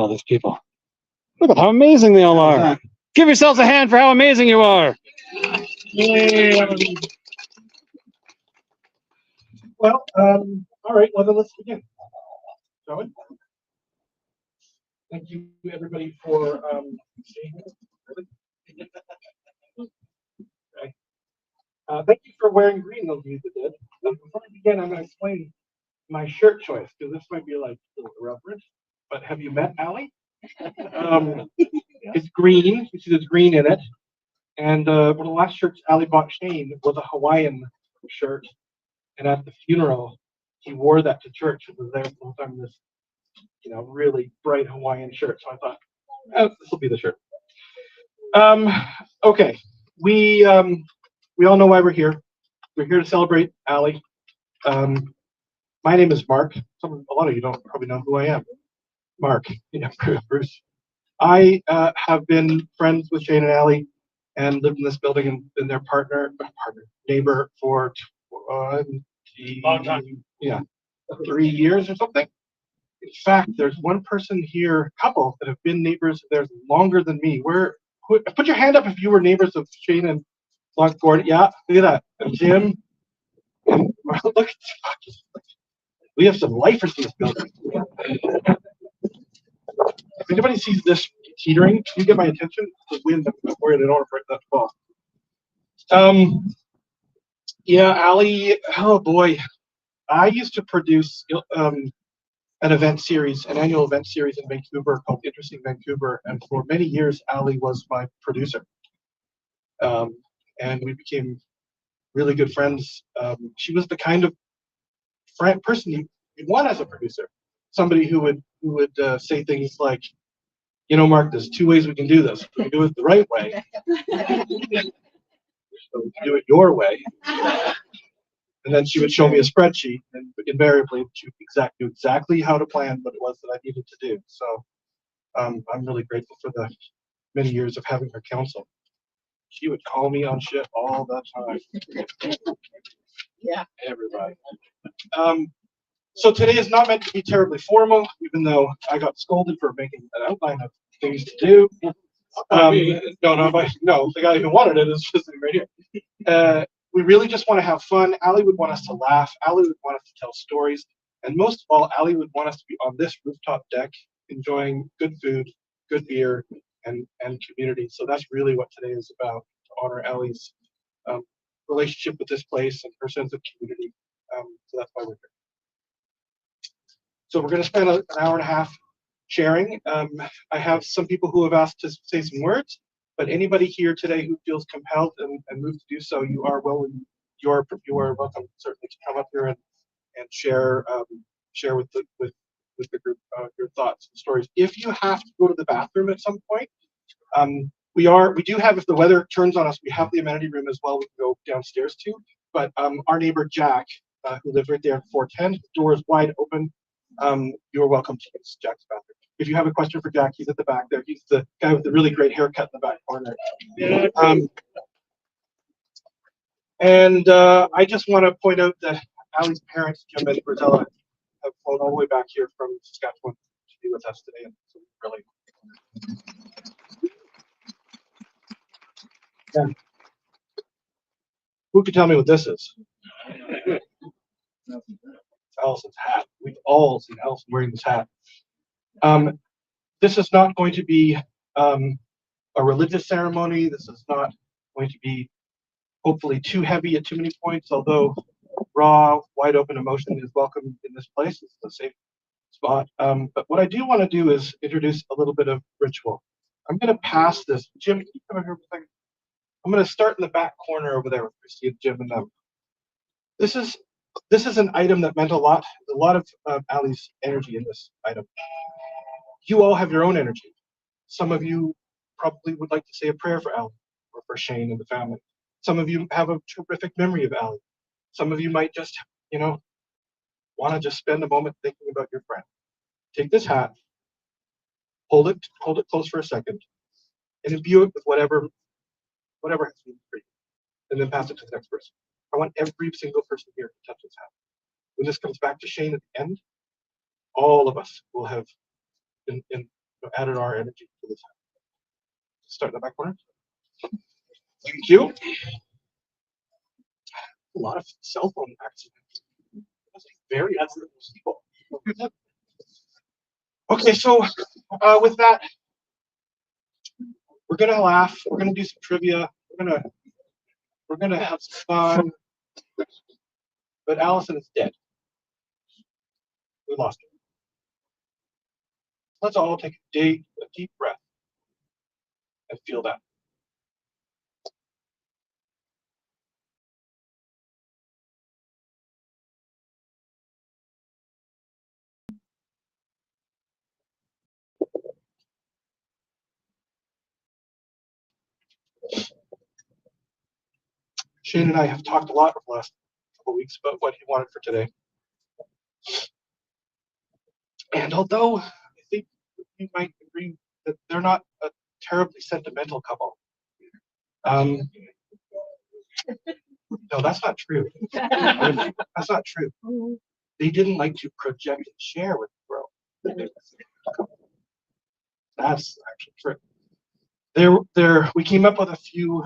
at all these people. Look at how amazing they all are. Give yourselves a hand for how amazing you are. Well, all right, well, then let's begin. Shall we? Thank you, everybody, for staying here. Okay. Thank you for wearing green, those of you that did. Before we begin, I'm going to explain my shirt choice, because this might be like a little irreverent, but have you met Ally? It's green. You see there's green in it. And one of the last shirts Ally bought Shane was a Hawaiian shirt. And at the funeral, he wore that to church. It was there the whole time, this, really bright Hawaiian shirt. So I thought, oh, this will be the shirt. Okay, we all know why we're here. We're here to celebrate Ally. My name is Mark. A lot of you don't probably know who I am. Mark, yeah, Bruce. I have been friends with Shane and Ally and lived in this building and been their neighbor for long time. Yeah, 3 years or something. In fact, there's one person here, couple, that have been neighbors of theirs longer than me. Put your hand up if you were neighbors of Shane and Gordon. Yeah, look at that. And Jim. And look at we have some lifers in this building. If anybody sees this teetering, can you get my attention? The wind, I'm worried I don't want to break that fall. Yeah, Ally, oh boy. I used to produce an event series, an annual event series in Vancouver called Interesting Vancouver, and for many years, Ally was my producer. And we became really good friends. She was the kind of person you'd want as a producer, somebody who would say things like, Mark, there's 2 ways we can do this. We can do it the right way, so we can do it your way. And then she would show me a spreadsheet, and invariably she would knew exactly how to plan what it was that I needed to do. So I'm really grateful for the many years of having her counsel. She would call me on shit all the time. Yeah, everybody. So today is not meant to be terribly formal, even though I got scolded for making an outline of things to do. No, the guy who wanted it is just sitting right here. We really just want to have fun. Ally would want us to laugh. Ally would want us to tell stories. And most of all, Ally would want us to be on this rooftop deck, enjoying good food, good beer, and community. So that's really what today is about, to honor Ally's relationship with this place and her sense of community. So that's why we're here. So we're going to spend an hour and a half sharing. I have some people who have asked to say some words, but anybody here today who feels compelled and moved to do so, you are welcome. Certainly to come up here and share with the group your thoughts and stories. If you have to go to the bathroom at some point, we do have, if the weather turns on us, we have the amenity room as well. We can go downstairs too. But our neighbor Jack, who lives right there in 410, the door is wide open. You are welcome to use Jack's bathroom. If you have a question for Jack, he's at the back there. He's the guy with the really great haircut in the back corner. I just want to point out that Ally's parents, Jim and Rosella, have flown all the way back here from Saskatchewan to be with us today. And so really, yeah. Who can tell me what this is? Allison's hat. We've all seen Allison wearing this hat. This is not going to be a religious ceremony. This is not going to be hopefully too heavy at too many points, although raw, wide open emotion is welcome in this place. It's a safe spot. But what I do want to do is introduce a little bit of ritual. I'm going to pass this. Jim, can you come over here for a second? I'm going to start in the back corner over there with Christy and Jim and them. This is an item that meant a lot of Ally's energy in this item. You all have your own energy. Some of you probably would like to say a prayer for Ally or for Shane and the family. Some of you have a terrific memory of Ally. Some of you might just, want to just spend a moment thinking about your friend. Take this hat, hold it close for a second, and imbue it with whatever has been for you, and then pass it to the next person. I want every single person here to touch this hat. When this comes back to Shane at the end, all of us will have been added our energy to this. Start in the back corner. Thank you. A lot of cell phone accidents. That's very people. Okay, so with that, we're gonna laugh. We're gonna do some trivia. We're gonna have some fun. But Allyson is dead. We lost her. Let's all take a deep breath and feel that. Shane and I have talked a lot over the last couple of weeks about what he wanted for today. And although I think you might agree that they're not a terribly sentimental couple. No, that's not true. That's not true. They didn't like to project and share with the world. That's actually true. We came up with a few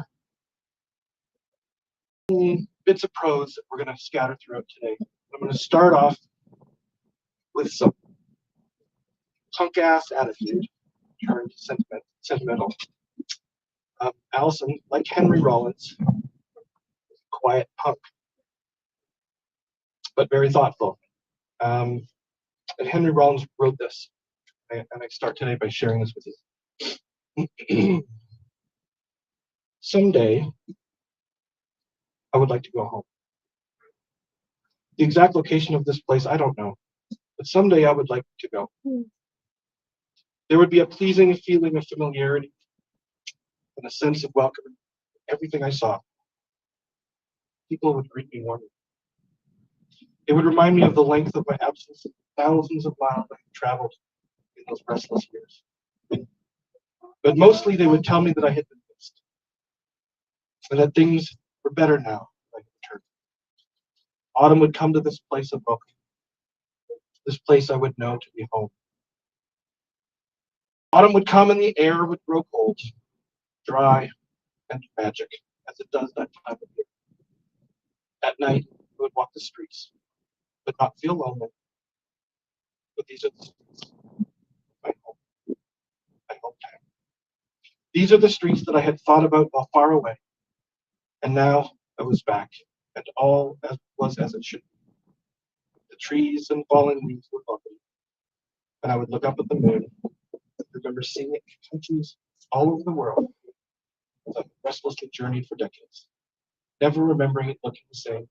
bits of prose that we're going to scatter throughout today. I'm going to start off with some punk-ass attitude turned sentimental. Allyson, like Henry Rollins, quiet punk, but very thoughtful. And Henry Rollins wrote this, and I start today by sharing this with you. Someday, I would like to go home. The exact location of this place, I don't know, but someday I would like to go. There would be a pleasing feeling of familiarity and a sense of welcome in everything I saw. People would greet me warmly. It would remind me of the length of my absence, thousands of miles I had traveled in those restless years. But mostly they would tell me that I had been missed, and that things were better now that I had returned. Autumn would come to this place of welcome, this place I would know to be home. Autumn would come and the air would grow cold, dry, and magic, as it does that time of year. At night, I would walk the streets, but not feel lonely. But these are the streets of my home, my hometown. These are the streets that I had thought about while far away, and now I was back, and all was as it should be. The trees and fallen leaves were lovely, and I would look up at the moon. I remember seeing it in countries all over the world as I restlessly journeyed for decades, never remembering it looking the same.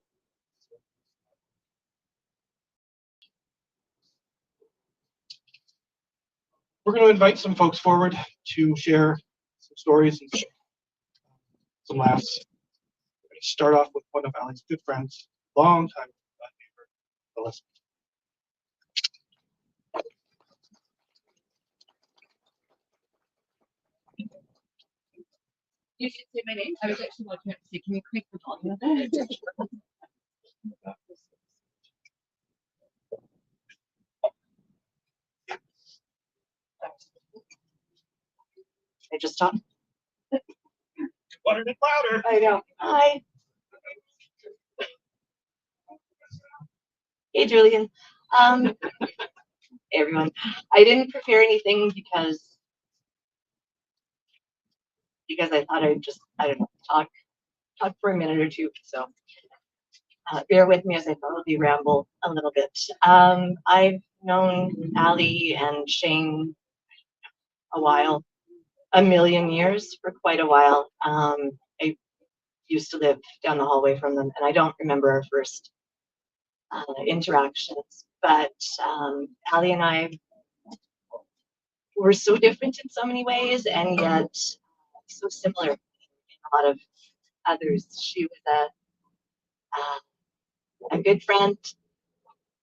We're going to invite some folks forward to share some stories and some laughs. We're going to start off with one of Ally's good friends, long time neighbor, Allyson. You should say my name. I was actually looking up to see, can you click the volume of that? I just talked. Wanted it louder. I know. Hi. Hey, Julian. Hey, everyone. I didn't prepare anything because I thought I'd just, I don't know, talk for a minute or two. So bear with me as I probably ramble a little bit. I've known Ally and Shane a million years, for quite a while. I used to live down the hallway from them, and I don't remember our first interactions, but Ally and I were so different in so many ways, and yet so similar in a lot of others. She was a good friend,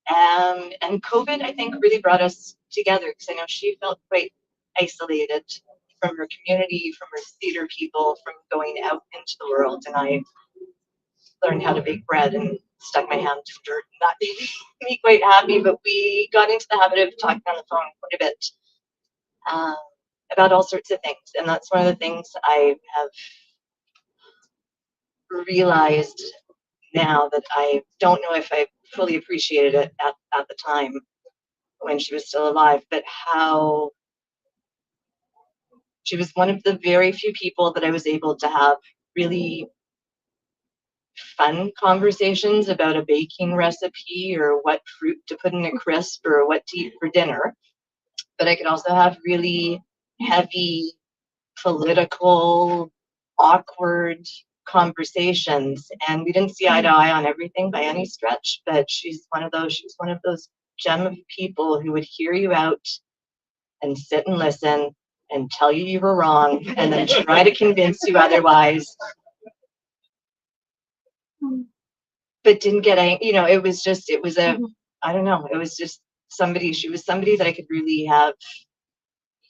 and COVID, I think, really brought us together, because I know she felt quite isolated from her community, from her theater people, from going out into the world. And I learned how to bake bread and stuck my hand to dirt, and that made me quite happy. But we got into the habit of talking on the phone quite a bit. about all sorts of things. And that's one of the things I have realized now, that I don't know if I fully appreciated it at the time when she was still alive, but how she was one of the very few people that I was able to have really fun conversations about a baking recipe or what fruit to put in a crisp or what to eat for dinner. But I could also have really heavy, political, awkward conversations, and we didn't see eye to eye on everything by any stretch, but she's one of those gem of people who would hear you out and sit and listen and tell you were wrong and then try to convince you otherwise, but didn't get a, it was I don't know, it was just she was somebody that I could really have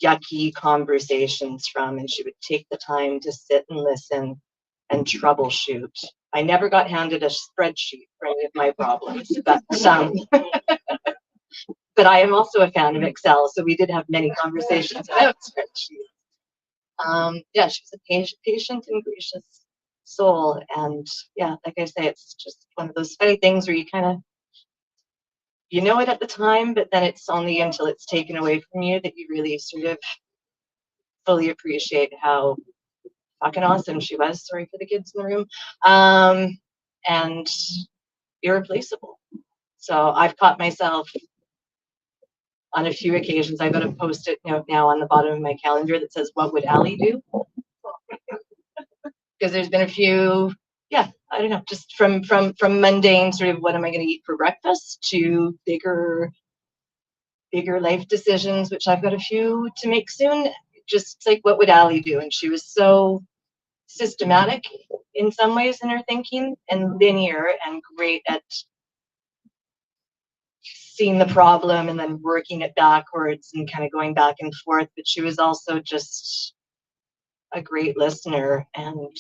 yucky conversations from, and she would take the time to sit and listen and troubleshoot. I never got handed a spreadsheet for any of my problems, but but I am also a fan of Excel, so we did have many conversations about spreadsheets. Yeah, she was a patient and gracious soul, and yeah, like I say, it's just one of those funny things where you kind of, it at the time, but then it's only until it's taken away from you that you really sort of fully appreciate how fucking awesome she was. Sorry for the kids in the room. And irreplaceable. So I've caught myself on a few occasions. I've got to post it now on the bottom of my calendar that says, "What would Allie do?" Because there's been a few, I don't know, just from mundane sort of what am I going to eat for breakfast to bigger life decisions, which I've got a few to make soon. Just like, what would Allie do? And she was so systematic in some ways in her thinking and linear and great at seeing the problem and then working it backwards and kind of going back and forth. But she was also just a great listener, and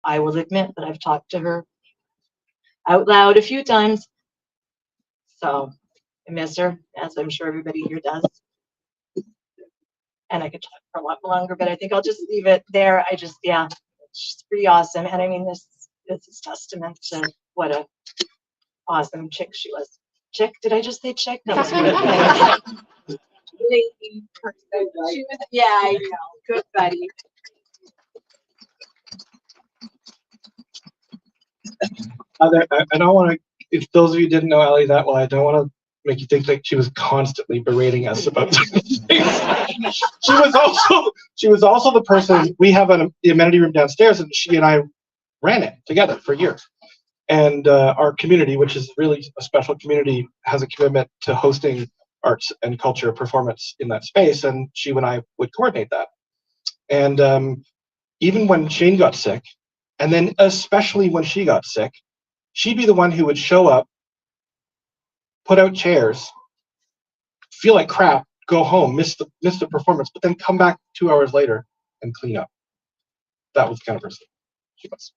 I will admit that I've talked to her out loud a few times. So I miss her, as I'm sure everybody here does. And I could talk for a lot longer, but I think I'll just leave it there. She's pretty awesome. And I mean, this is testament to what a awesome chick she was. Chick? Did I just say chick? That was good. Lady person. She was, yeah, I know. Good buddy. I don't want to, if those of you didn't know Allie that well, I don't want to make you think like she was constantly berating us about things. She was also the person, we have the amenity room downstairs, and she and I ran it together for years. And our community, which is really a special community, has a commitment to hosting arts and culture performance in that space, and she and I would coordinate that. And even when Shane got sick, and then especially when she got sick, she'd be the one who would show up, put out chairs, feel like crap, go home, miss the performance, but then come back 2 hours later and clean up. That was the kind of person she was.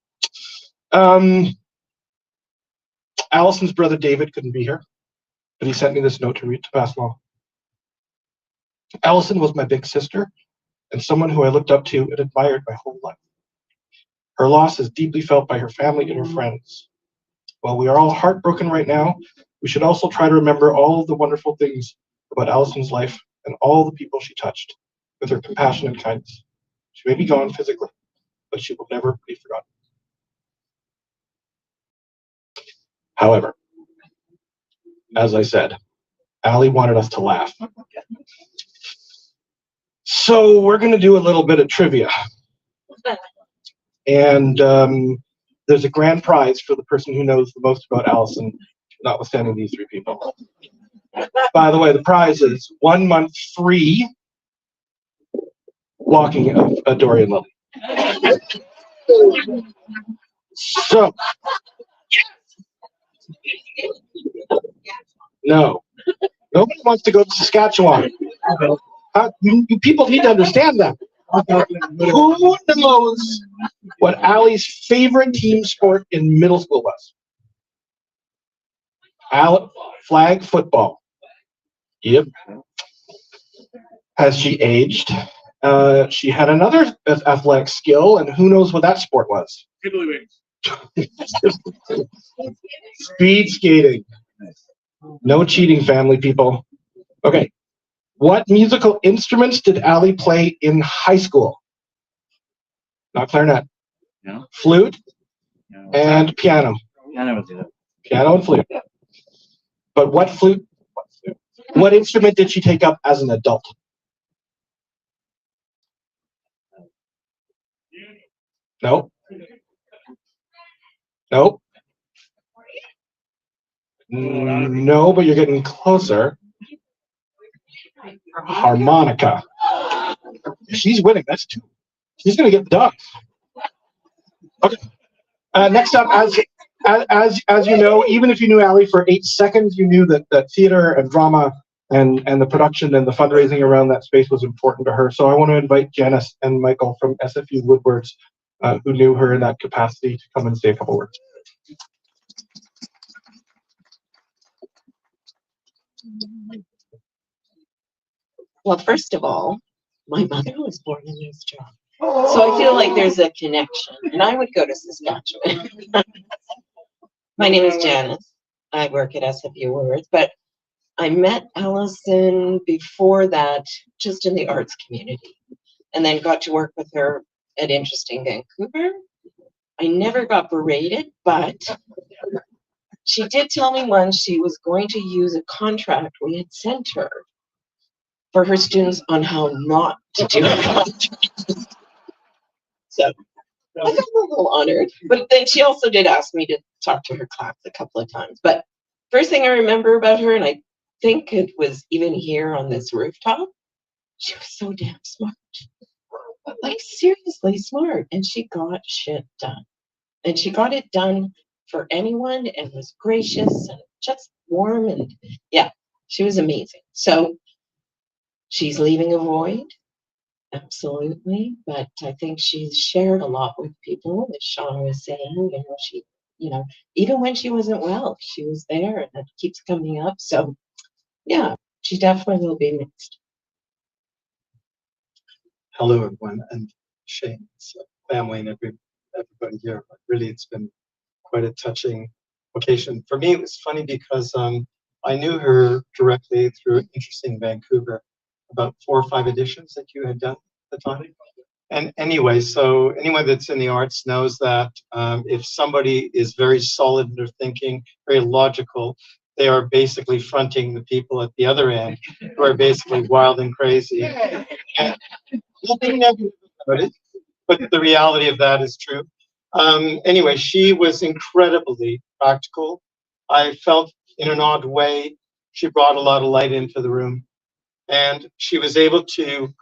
Allison's brother David couldn't be here, but he sent me this note to read to pass along. Allyson was my big sister and someone who I looked up to and admired my whole life. Her loss is deeply felt by her family and her friends. While we are all heartbroken right now, we should also try to remember all of the wonderful things about Allison's life and all the people she touched with her compassion and kindness. She may be gone physically, but she will never be forgotten. However, as I said, Allie wanted us to laugh. So we're going to do a little bit of trivia. And there's a grand prize for the person who knows the most about Allyson, notwithstanding these three people. By the way, the prize is 1 month free walking of Dorian Lily. So, no, nobody wants to go to Saskatchewan. You people need to understand that. Who knows what Allie's favorite team sport in middle school was? Flag football. Yep. as she aged, she had another athletic skill, and who knows what that sport was? Speed skating. No cheating, family people. Okay. What musical instruments did Allie play in high school? Not clarinet. No. Flute No. and piano. Piano would do that. Piano and flute. But what flute? What instrument did she take up as an adult? No. No. No, but you're getting closer. Harmonica. She's winning. That's two. She's going to get the dog. Okay. Next up, as you know, even if you knew Allie for 8 seconds, you knew that theater and drama and the production and the fundraising around that space was important to her. So I want to invite Janice and Michael from SFU Woodwards, who knew her in that capacity, to come and say a couple words. Well, first of all, my mother was born in East Toronto. So I feel like there's a connection, and I would go to Saskatchewan. My name is Janice. I work at SFU Words, but I met Allyson before that just in the arts community, and then got to work with her at Interesting Vancouver. I never got berated, but she did tell me once she was going to use a contract we had sent her for her students on how not to do a contract. So I got a little honored, but then she also did ask me to talk to her class a couple of times. But first thing I remember about her, and I think it was even here on this rooftop, she was so damn smart. Like seriously smart. And she got shit done. And she got it done for anyone and was gracious and just warm. And yeah, she was amazing. So she's leaving a void. Absolutely, but I think she's shared a lot with people, as Sean was saying. She, even when she wasn't well, she was there, and it keeps coming up. So, yeah, she definitely will be missed. Hello, everyone, and Shane's family and everybody here. Really, it's been quite a touching occasion. For me, it was funny because I knew her directly through Interesting Vancouver, about 4 or 5 editions that you had done at the time. And anyway, so anyone that's in the arts knows that if somebody is very solid in their thinking, very logical, they are basically fronting the people at the other end who are basically wild and crazy. And nothing negative about it, but the reality of that is true. Anyway, she was incredibly practical. I felt in an odd way, she brought a lot of light into the room. And she was able to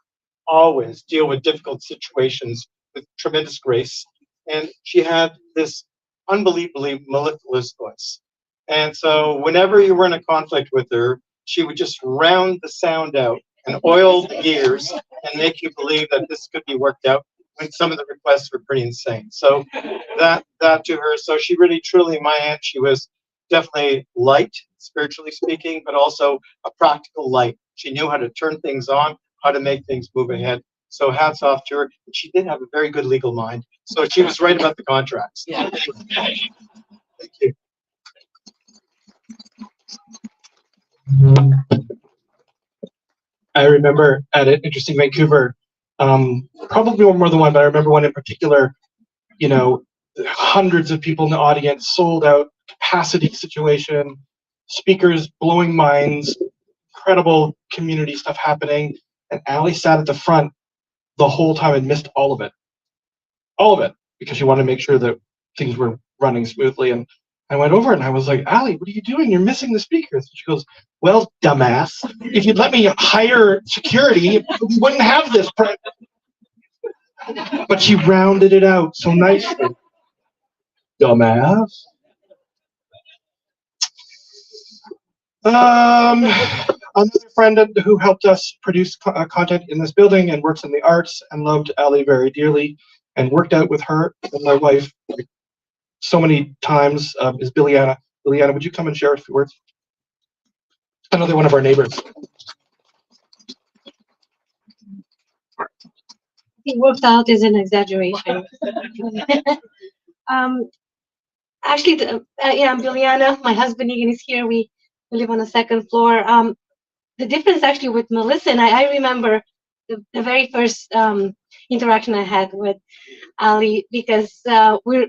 always deal with difficult situations with tremendous grace. And she had this unbelievably mellifluous voice. And so whenever you were in a conflict with her, she would just round the sound out and oil the gears and make you believe that this could be worked out when some of the requests were pretty insane. So that to her, so she really, truly, in my end, she was definitely light, spiritually speaking, but also a practical light. She knew how to turn things on, how to make things move ahead. So hats off to her. She did have a very good legal mind. So she was right about the contracts. Yeah. Thank you. I remember at an Interesting Vancouver, probably more than one, but I remember one in particular, hundreds of people in the audience, sold out, capacity situation, speakers blowing minds, incredible community stuff happening. And Allie sat at the front the whole time and missed all of it, because she wanted to make sure that things were running smoothly. And I went over and I was like, Allie, what are you doing? You're missing the speakers. She goes, well, dumbass, if you'd let me hire security, we wouldn't have this. But she rounded it out so nicely. Dumbass. Another friend who helped us produce content in this building and works in the arts and loved Allie very dearly and worked out with her and my wife so many times is Billiana. Billiana, would you come and share a few words? Another one of our neighbors. It worked out is an exaggeration. um, actually, yeah, I'm Juliana. My husband Egan is here. We live on the second floor. The difference actually with Melissa and I remember the very first interaction I had with Ali because we're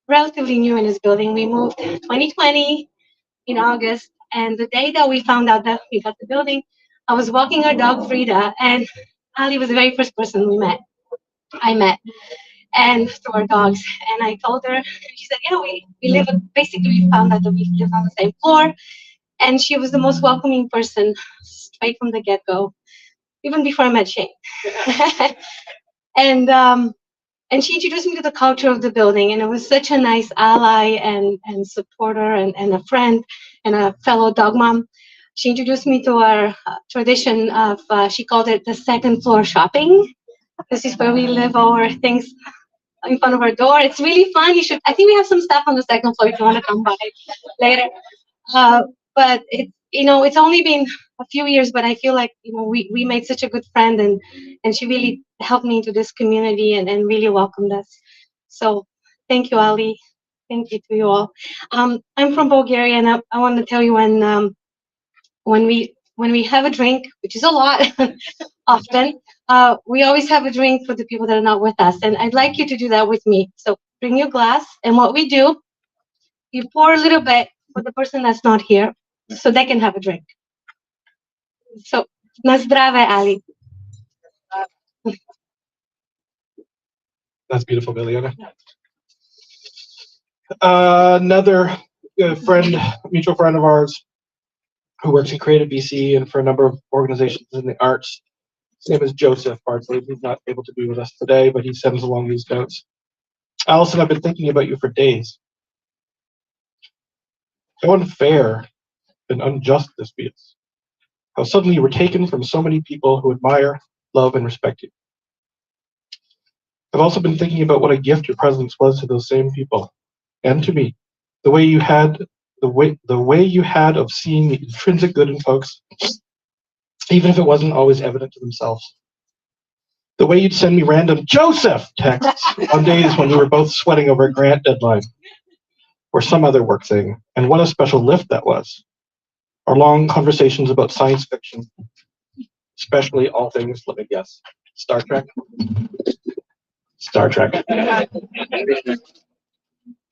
relatively new in this building. We moved 2020 in August, and the day that we found out that we got the building, I was walking our dog Frida, and Ali was the very first person I met, and through our dogs. And I told her, and she said, "Yeah, we live." Basically, we found out that we live on the same floor, and she was the most welcoming person straight from the get-go, even before I met Shane. And she introduced me to the culture of the building, and it was such a nice ally and supporter and a friend and a fellow dog mom. She introduced me to our tradition of, she called it the second floor shopping. This is where we live our things in front of our door. It's really fun. You should, I think we have some stuff on the second floor if you want to come by later. But it's only been a few years, but I feel like, we made such a good friend, and she really helped me into this community and really welcomed us. So thank you, Ali. Thank you to you all. I'm from Bulgaria, and I want to tell you when we have a drink, which is a lot often, we always have a drink for the people that are not with us. And I'd like you to do that with me. So bring your glass, and what we do, you pour a little bit for the person that's not here, so they can have a drink. So, na zdrave, Ali. That's beautiful, Biliana. Another mutual friend of ours who works in Creative BC and for a number of organizations in the arts. His name is Joseph Bartley. He's not able to be with us today, but he sends along these notes. Allyson, I've been thinking about you for days. How unfair and unjust this feels. How suddenly you were taken from so many people who admire, love, and respect you. I've also been thinking about what a gift your presence was to those same people, and to me. The way you had of seeing the intrinsic good in folks, even if it wasn't always evident to themselves. The way you'd send me random Joseph texts on days when we were both sweating over a grant deadline or some other work thing, and what a special lift that was. Our long conversations about science fiction, especially all things, let me guess, Star Trek? Star Trek.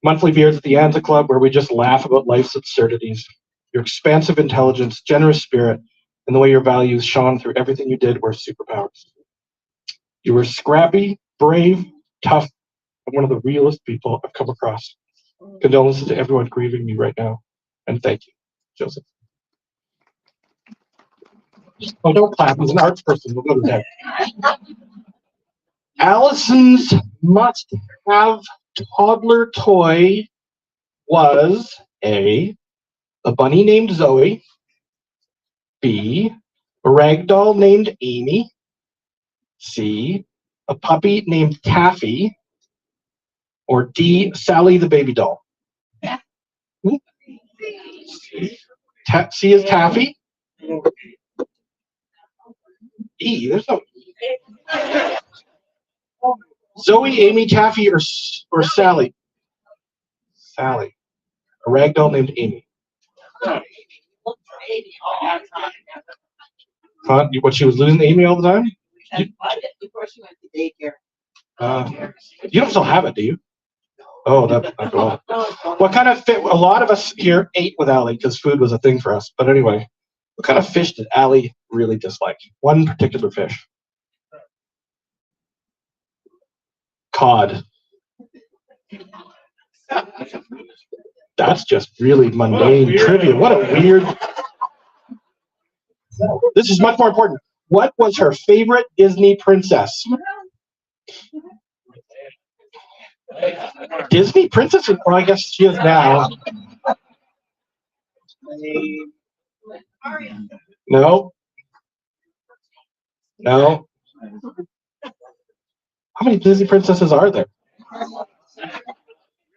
Monthly beers at the Anza Club where we just laugh about life's absurdities. Your expansive intelligence, generous spirit, and the way your values shone through everything you did were superpowers. You were scrappy, brave, tough, and one of the realest people I've come across. Condolences to everyone grieving me right now, and thank you, Joseph. Oh, don't clap. He's an arts person. We'll go to bed. Allyson's must-have toddler toy was A, a bunny named Zoe, B, a rag doll named Amy, C, a puppy named Taffy, or D, Sally the baby doll. C is Taffy. E, there's no Zoe, Amy, Taffy, or Sally? Sally. A rag doll named Amy. Huh? What, she was losing Amy all the time? Before she went to daycare. You don't still have it, do you? Oh, that's cool. What kind of fish? A lot of us here ate with Allie because food was a thing for us. But anyway, what kind of fish did Allie really dislike? One particular fish. Cod. That's just really mundane trivia. What a weird. This is much more important. What was her favorite Disney princess? Disney princess? Well, I guess she is now. No. No. How many Disney princesses are there?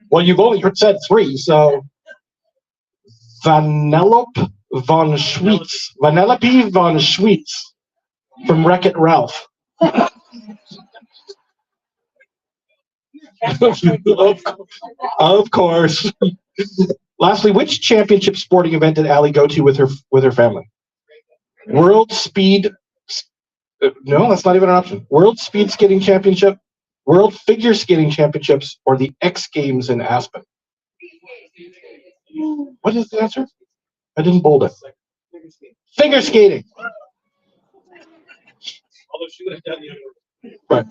Well, you've only said 3, so Vanellope von Schweetz. Vanellope von Schweetz from Wreck-It Ralph. Of course. Lastly, which championship sporting event did Ally go to with her family? World Speed. No, that's not even an option. World Speed Skating Championship, World Figure Skating Championships, or the X Games in Aspen. What is the answer? I didn't bold it. Figure skating. Although she would have done the other. Right.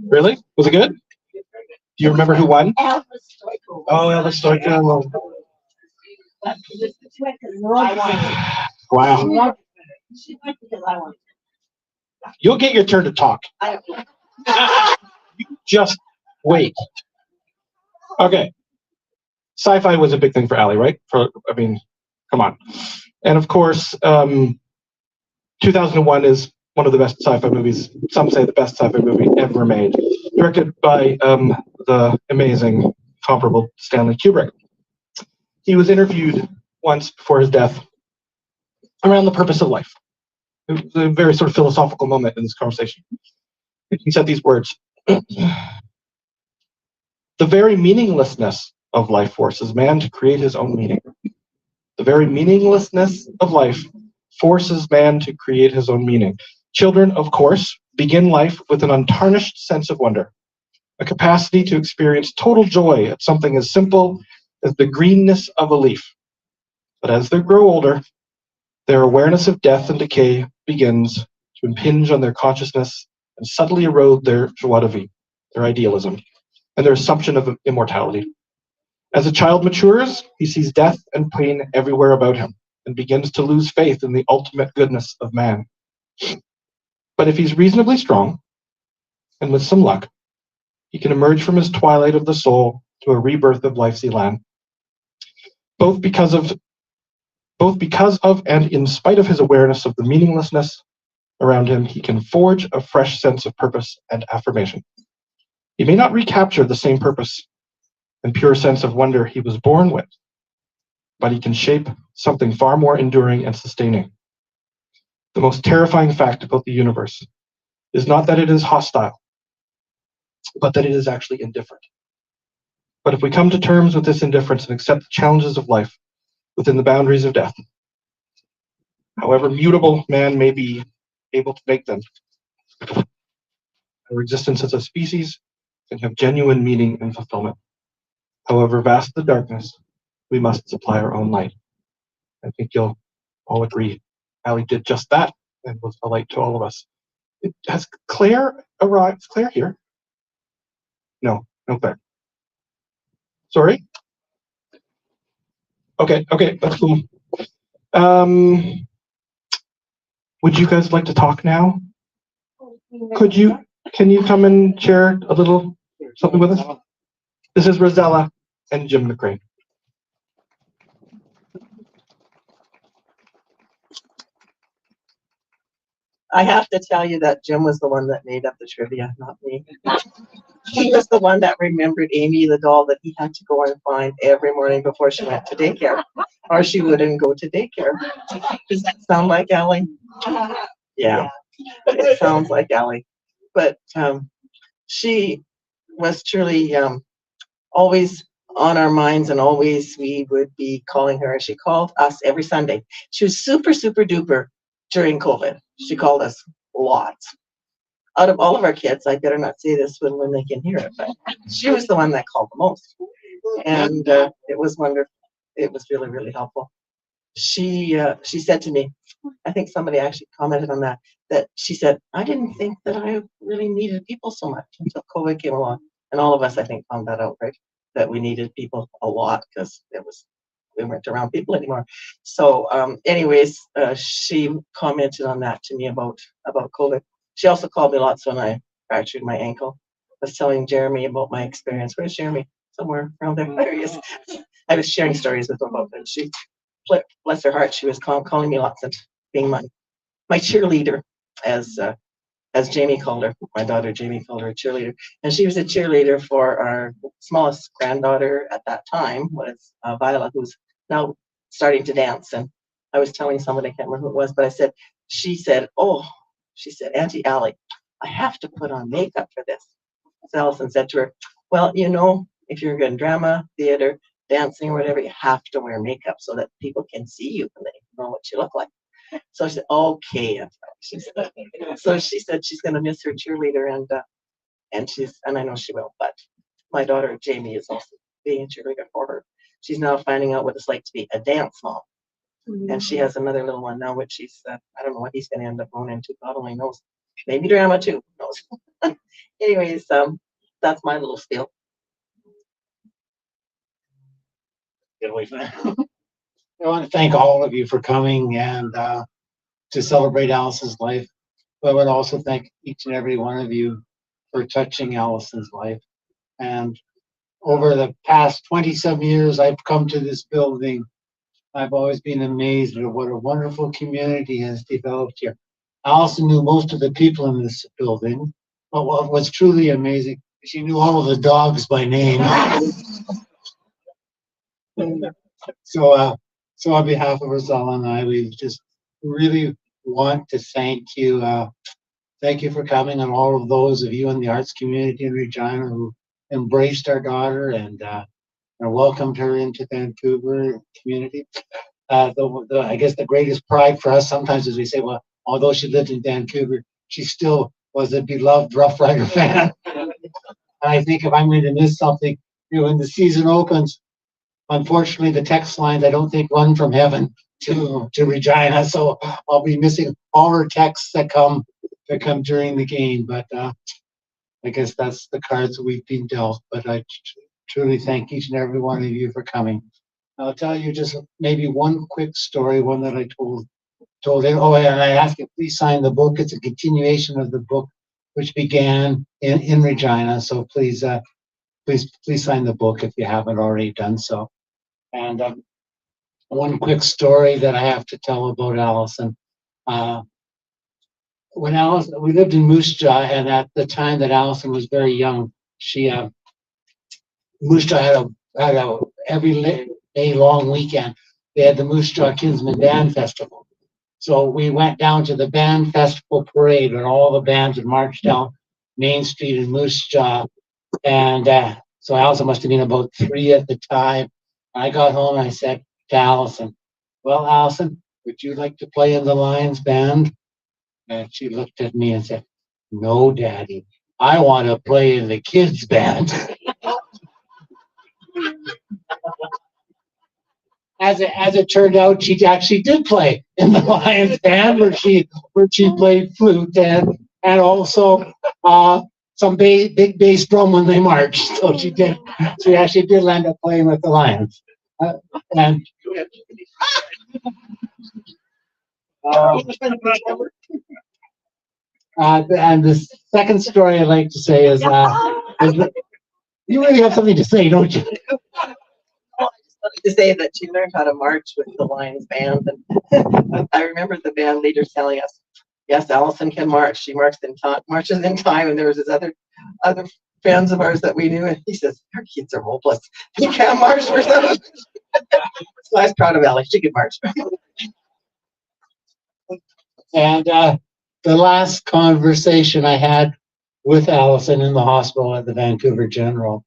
Really? Was it good? Do you remember who won? Oh, Elvis Stoico. Wow. You'll get your turn to talk. You just wait. Okay. Sci-fi was a big thing for Ally, right? Come on. And of course, 2001 is one of the best sci-fi movies. Some say the best sci-fi movie ever made. Directed by the amazing, comparable Stanley Kubrick. He was interviewed once before his death around the purpose of life. It was a very sort of philosophical moment in this conversation. He said these words: "The very meaninglessness of life forces man to create his own meaning. The very meaninglessness of life forces man to create his own meaning. Children, of course, begin life with an untarnished sense of wonder, a capacity to experience total joy at something as simple as the greenness of a leaf. But as they grow older, their awareness of death and decay begins to impinge on their consciousness and subtly erode their joie de vivre, their idealism, and their assumption of immortality. As a child matures, he sees death and pain everywhere about him and begins to lose faith in the ultimate goodness of man. But if he's reasonably strong, and with some luck, he can emerge from his twilight of the soul to a rebirth of life's elan. Both because of and in spite of his awareness of the meaninglessness around him, he can forge a fresh sense of purpose and affirmation. He may not recapture the same purpose and pure sense of wonder he was born with, but he can shape something far more enduring and sustaining. The most terrifying fact about the universe is not that it is hostile, but that it is actually indifferent. But if we come to terms with this indifference and accept the challenges of life within the boundaries of death, however mutable man may be able to make them, our existence as a species can have genuine meaning and fulfillment. However vast the darkness, we must supply our own light. I think you'll all agree Ally did just that and was a light to all of us. Has Claire arrived? Is Claire here? No Claire. Sorry? Okay, that's cool. Would you guys like to talk now? Can you come and share a little something with us? This is Rosella and Jim McGrane. I have to tell you that Jim was the one that made up the trivia, not me. He was the one that remembered Amy the doll that he had to go and find every morning before she went to daycare, or she wouldn't go to daycare. Does that sound like Ally? Yeah, it sounds like Ally. But she was truly always on our minds, and always we would be calling her. She called us every Sunday. She was super, super duper during COVID. She called us lots. Out of all of our kids, I better not say this when they can hear it, but she was the one that called the most. And it was wonderful. It was really, really helpful. She said to me, I think somebody actually commented on that she said, I didn't think that I really needed people so much until COVID came along. And all of us, I think, found that out, right? That we needed people a lot because we weren't around people anymore. So anyways, she commented on that to me about COVID. She also called me lots when I fractured my ankle. I was telling Jeremy about my experience. Where's Jeremy? Somewhere around there. There he is. I was sharing stories with him about that. She, bless her heart, she was calling me lots and being my cheerleader, as Jamie called her. My daughter Jamie called her a cheerleader. And she was a cheerleader for our smallest granddaughter at that time, was Viola, who's now starting to dance. And I was telling somebody, I can't remember who it was, but she said, Auntie Ally, I have to put on makeup for this. So Allyson said to her, well, you know, if you're in drama, theater, dancing, or whatever, you have to wear makeup so that people can see you and they know what you look like. So she said, okay. She said, so she said she's going to miss her cheerleader, and I know she will, but my daughter Jamie is also being a cheerleader for her. She's now finding out what it's like to be a dance mom. And she has another little one now, which she's, I don't know what he's going to end up going into. God only knows. Maybe drama too. Who knows? Anyways, that's my little spiel. Get away from that. I want to thank all of you for coming and to celebrate Allison's life. But I would also thank each and every one of you for touching Allison's life. And over the past 27 years, I've come to this building. I've always been amazed at what a wonderful community has developed here. Allison knew most of the people in this building, but what was truly amazing, she knew all of the dogs by name. So on behalf of Rosella and I, we just really want to thank you. Thank you for coming, and all of those of you in the arts community in Regina who embraced our daughter and welcomed her into Vancouver community. I guess the greatest pride for us sometimes is we say, well, although she lived in Vancouver, she still was a beloved Rough Rider fan. And I think if I'm going to miss something, when the season opens, unfortunately, the text lines, I don't think, run from heaven to Regina, so I'll be missing all her texts that come during the game. But I guess that's the cards we've been dealt. But I truly thank each and every one of you for coming. I'll tell you just maybe one quick story, one that I told him. Oh, and I asked you, please sign the book. It's a continuation of the book which began in Regina. So please sign the book if you haven't already done so. And one quick story that I have to tell about Allison. When Allison, we lived in Moose Jaw, and at the time that Allison was very young, Moose Jaw had a every day long weekend. They had the Moose Jaw Kinsman Band Festival. So we went down to the band festival parade, and all the bands would march down Main Street in Moose Jaw. And so Allison must have been about 3 at the time. I got home and I said to Allison, well, Allison, would you like to play in the Lions band? And she looked at me and said, no, Daddy, I want to play in the kids band. As it turned out, she actually did play in the Lions band where she played flute and also some big bass drum when they marched. So she actually did end up playing with the Lions. And the second story I'd like to say is you really have something to say, don't you? To say that she learned how to march with the Lions band, and I remember the band leader telling us, "Yes, Allison can march. She marches in time." And there was this other friends of ours that we knew, and he says, "Our kids are hopeless. You can't march for some." So I was proud of Allie. She could march. And the last conversation I had with Allison in the hospital at the Vancouver General,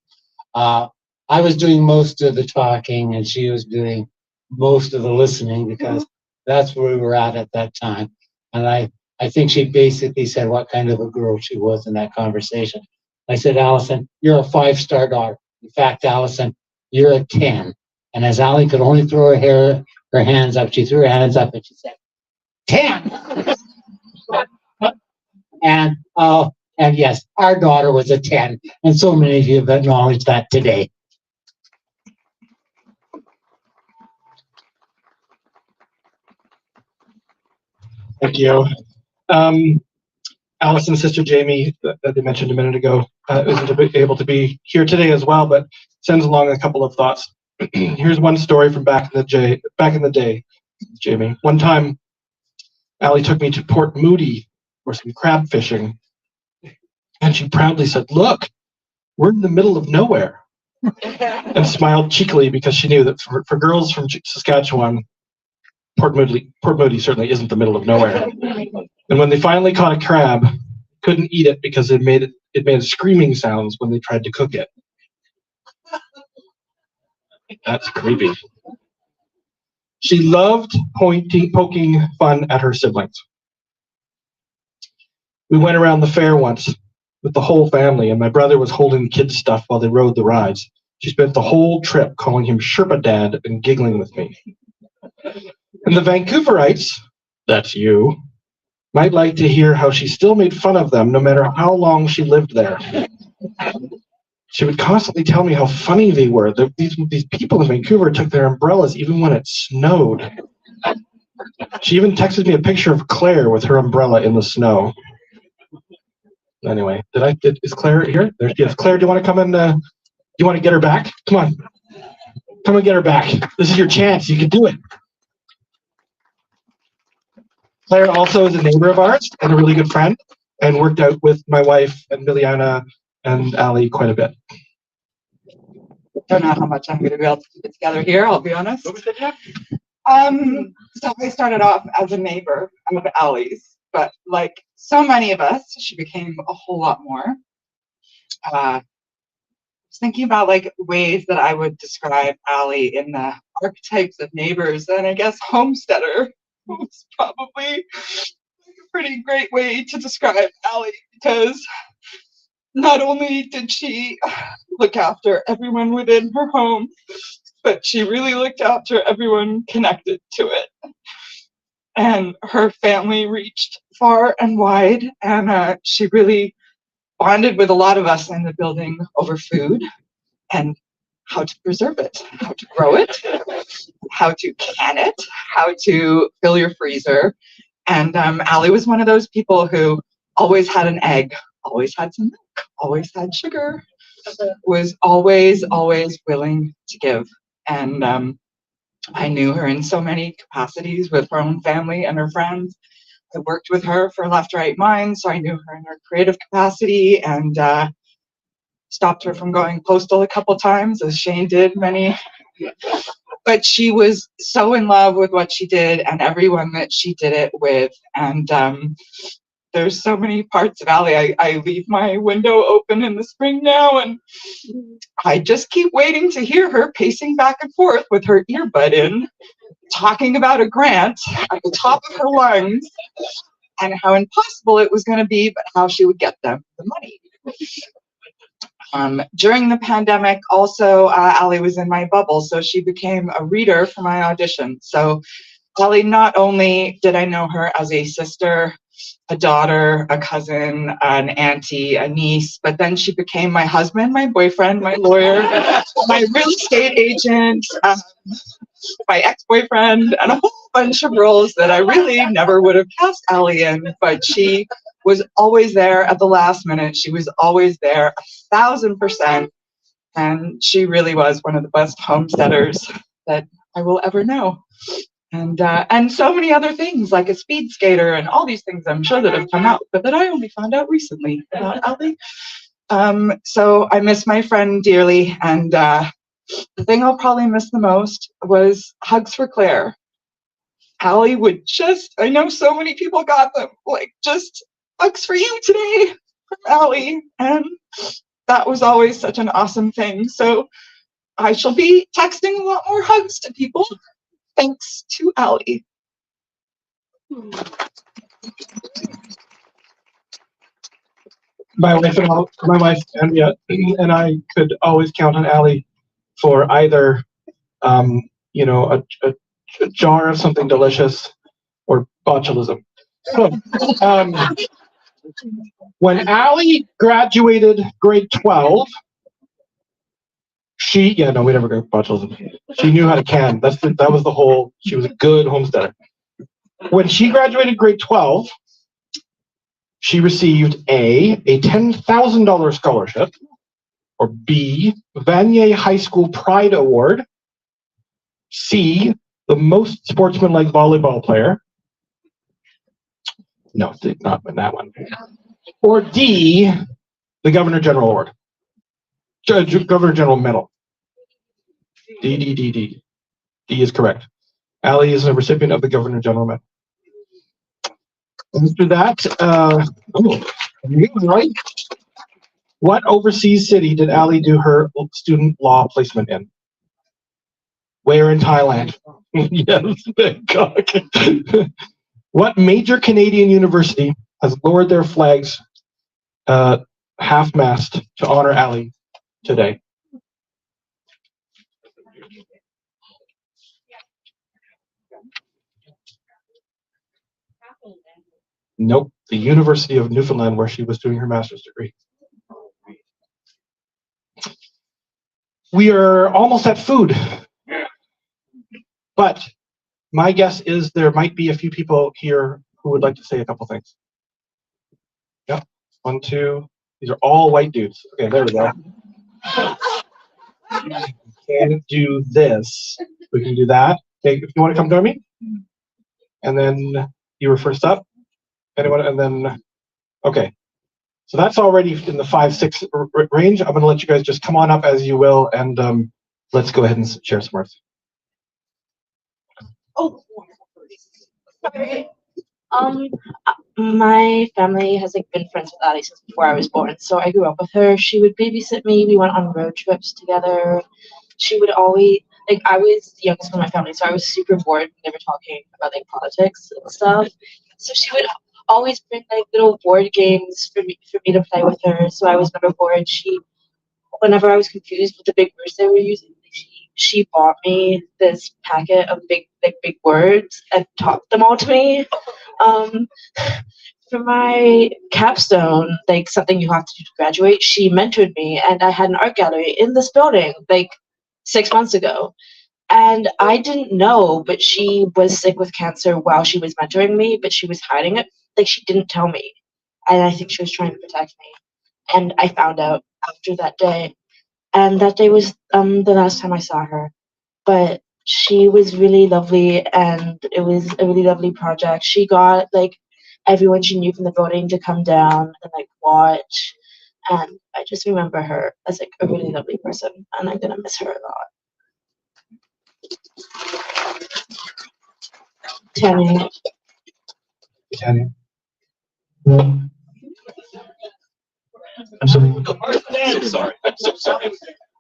I was doing most of the talking and she was doing most of the listening because that's where we were at that time. And I think she basically said what kind of a girl she was in that conversation. I said, Allison, you're a 5-star daughter. In fact, Allison, you're a 10. And as Allie could only throw her hands up, she threw her hands up and she said, 10. And yes, our daughter was a 10. And so many of you have acknowledged that today. Thank you. Allison's sister Jamie, that they mentioned a minute ago, isn't able to be here today as well, but sends along a couple of thoughts. Here's one story from back in the day, Jamie. One time, Allie took me to Port Moody for some crab fishing, and she proudly said, "Look, we're in the middle of nowhere," and smiled cheekily because she knew that for girls from Saskatchewan, Port Moody certainly isn't the middle of nowhere. And when they finally caught a crab, couldn't eat it because it it made screaming sounds when they tried to cook it. That's creepy. She loved poking fun at her siblings. We went around the fair once with the whole family, and my brother was holding the kids' stuff while they rode the rides. She spent the whole trip calling him Sherpa Dad and giggling with me. And the Vancouverites, that's you, might like to hear how she still made fun of them no matter how long she lived there. She would constantly tell me how funny they were. These people in Vancouver took their umbrellas even when it snowed. She even texted me a picture of Claire with her umbrella in the snow. Anyway, is Claire here? There she is. Claire, do you want to come and you want to get her back? Come on. Come and get her back. This is your chance. You can do it. Claire also is a neighbor of ours and a really good friend, and worked out with my wife and Miliana and Allie quite a bit. Don't know how much I'm going to be able to keep it together here, I'll be honest. So I started off as a neighbor of Allie's, but like so many of us, she became a whole lot more. I was thinking about like ways that I would describe Allie in the archetypes of neighbors, and I guess homesteader was probably a pretty great way to describe Allie, because not only did she look after everyone within her home, but she really looked after everyone connected to it. And her family reached far and wide, and she really bonded with a lot of us in the building over food and how to preserve it, how to grow it, how to can it, how to fill your freezer. And Allie was one of those people who always had an egg, always had some milk, always had sugar, was always willing to give. And I knew her in so many capacities with her own family and her friends. I worked with her for Left Right Mind, so I knew her in her creative capacity, and stopped her from going postal a couple times, as Shane did many. But she was so in love with what she did and everyone that she did it with. And there's so many parts of Allie. I leave my window open in the spring now, and I just keep waiting to hear her pacing back and forth with her earbud in, talking about a grant at the top of her lungs and how impossible it was going to be, but how she would get them the money. During the pandemic, also, Allie was in my bubble, so she became a reader for my audition. So Allie, not only did I know her as a sister, a daughter, a cousin, an auntie, a niece, but then she became my husband, my boyfriend, my lawyer, my real estate agent, my ex-boyfriend, and a whole bunch of roles that I really never would have cast Allie in, but she was always there at the last minute. She was always there 1,000%, and she really was one of the best homesteaders that I will ever know. And so many other things, like a speed skater and all these things I'm sure that have come out, but that I only found out recently about Allie. So I miss my friend dearly, and the thing I'll probably miss the most was hugs for Claire. Allie would just, I know so many people got them, like just hugs for you today from Allie, and that was always such an awesome thing. So I shall be texting a lot more hugs to people. Thanks to Allie. My wife Andrea and I could always count on Allie for either, you know, a jar of something delicious or botulism. So, when Allie graduated grade 12, we never got botulism. She knew how to can. That was the whole. She was a good homesteader. When she graduated grade 12, she received a $10,000 scholarship, or B, Vanier High School Pride Award, C, the most sportsmanlike volleyball player. No, not that one. Or D, the Governor General Award. Governor General Medal. D. D is correct. Allie is a recipient of the Governor General Medal. After that, right? What overseas city did Ally do her student law placement in? Where in Thailand? Yes, Bangkok. What major Canadian university has lowered their flags half-mast to honor Ally today? Nope, the University of Newfoundland, where she was doing her master's degree. We are almost at food, but my guess is there might be a few people here who would like to say a couple things. Yep, 1, 2. These are all white dudes. Okay, there we go. We can do this. We can do that. Okay, if you want to come join me, and then you were first up. Anyone, and then okay. So that's already in the 5, 6 range. I'm going to let you guys just come on up as you will, and let's go ahead and share some words. Oh, my family has like been friends with Allie since before I was born, so I grew up with her. She would babysit me. We went on road trips together. She would always I was the youngest one in my family, so I was super bored when they were talking about like politics and stuff. So she would always bring like little board games for me to play with her. So I was never bored. Whenever I was confused with the big words they were using, she bought me this packet of big words and taught them all to me. For my capstone, like something you have to do to graduate, she mentored me, and I had an art gallery in this building like 6 months ago. And I didn't know, but she was sick with cancer while she was mentoring me, but she was hiding it. Like, she didn't tell me. And I think she was trying to protect me. And I found out after that day. And that day was the last time I saw her. But she was really lovely, and it was a really lovely project. She got like everyone she knew from the building to come down and like watch. And I just remember her as like a really lovely person, and I'm gonna miss her a lot. Tammy. Tanya. I'm sorry.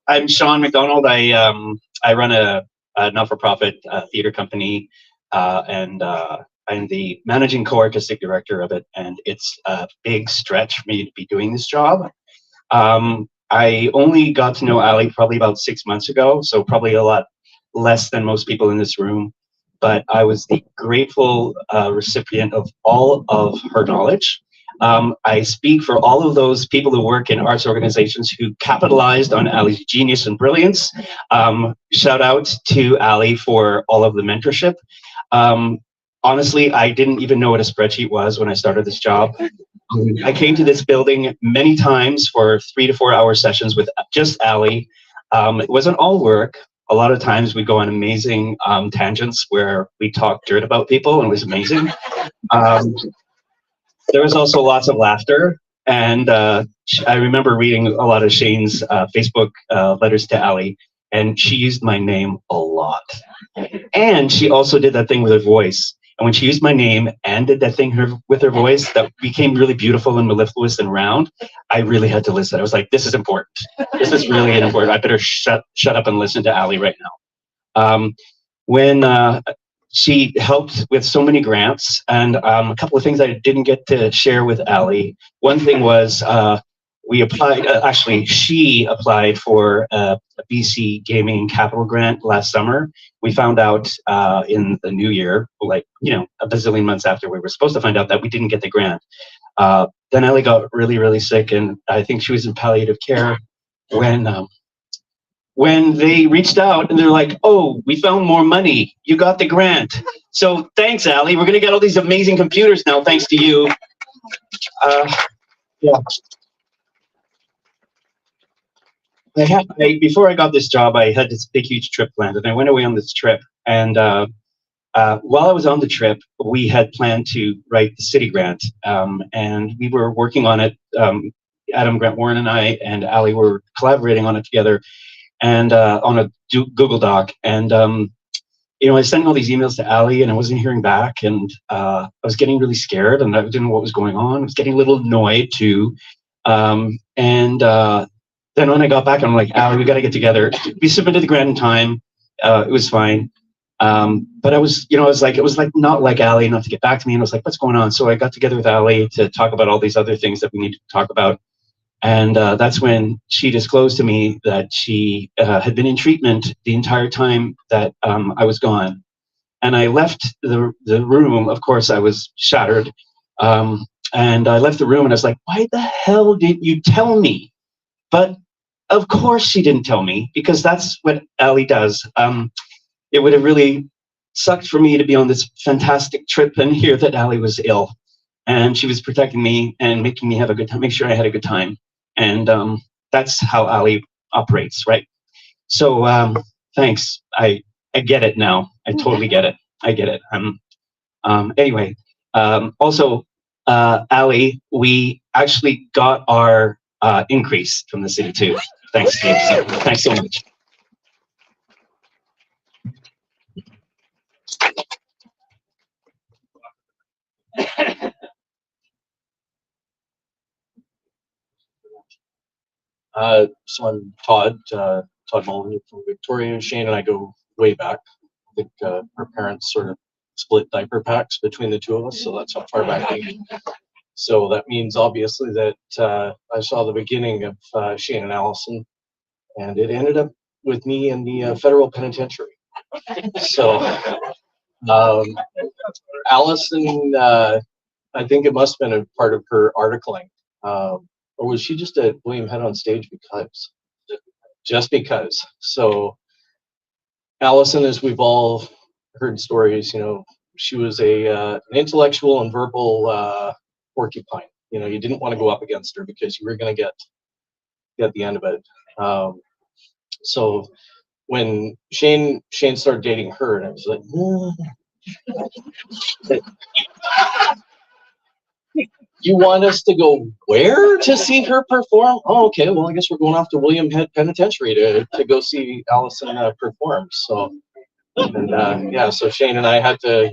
I'm Sean McDonald. I run a not-for-profit theater company, and I'm the managing co-artistic director of it. And it's a big stretch for me to be doing this job. I only got to know Ally probably about 6 months ago, so probably a lot less than most people in this room. But I was the grateful recipient of all of her knowledge. I speak for all of those people who work in arts organizations who capitalized on Ally's genius and brilliance. Shout out to Ally for all of the mentorship. Honestly, I didn't even know what a spreadsheet was when I started this job. I came to this building many times for 3 to 4 hour sessions with just Ally. It wasn't all work. A lot of times we go on amazing tangents where we talk dirt about people, and it was amazing. There was also lots of laughter, and I remember reading a lot of Shane's Facebook letters to Ally, and she used my name a lot. And she also did that thing with her voice. And when she used my name and did that thing with her voice that became really beautiful and mellifluous and round, I really had to listen. I was like, this is important. This is really important. I better shut up and listen to Ally right now. When she helped with so many grants, and a couple of things I didn't get to share with Ally. One thing was we applied, actually she applied for a BC Gaming Capital Grant last summer. We found out in the new year, like, a bazillion months after we were supposed to find out, that we didn't get the grant. Then Ally got really, really sick, and I think she was in palliative care when they reached out and they're like, oh, we found more money. You got the grant. So thanks, Ally. We're going to get all these amazing computers now, thanks to you. Yeah. Before I got this job, I had this big, huge trip planned, and I went away on this trip. And while I was on the trip, we had planned to write the city grant, and we were working on it. Adam Grant Warren and I and Ally were collaborating on it together, and on a Google Doc. And I was sending all these emails to Ally, and I wasn't hearing back, and I was getting really scared, and I didn't know what was going on. I was getting a little annoyed too. Then when I got back, I'm like, Ally, we got to get together. We submitted the grant in time. It was fine. But I was, it was like not like Ally not to get back to me. And I was like, what's going on? So I got together with Ally to talk about all these other things that we need to talk about. And that's when she disclosed to me that she had been in treatment the entire time that I was gone. And I left the room. Of course, I was shattered. And I left the room and I was like, why the hell didn't you tell me? But of course she didn't tell me, because that's what Ally does. It would have really sucked for me to be on this fantastic trip and hear that Ally was ill. And she was protecting me and making me have a good time, make sure I had a good time. And that's how Ally operates, right? So thanks. I get it now. I totally get it. I get it. Anyway, also, Ally, we actually got our increase from the city too. Thanks, James. Thanks so much. So I'm Todd Mullen from Victoria. Shane and I go way back. I think our parents sort of split diaper packs between the two of us, so that's how far back we go. So that means obviously that I saw the beginning of Shane and Allyson, and it ended up with me in the federal penitentiary. So Allyson, I think it must have been a part of her articling. Or was she just at William Head on Stage because? Just because. So Allyson, as we've all heard stories, she was an intellectual and verbal porcupine. You didn't want to go up against her because you were going to get the end of it. So when Shane started dating her, and I was like, you want us to go where to see her perform? Oh, okay. Well, I guess we're going off to William Head Penitentiary to go see Allyson perform. So, and yeah, so Shane and I had to,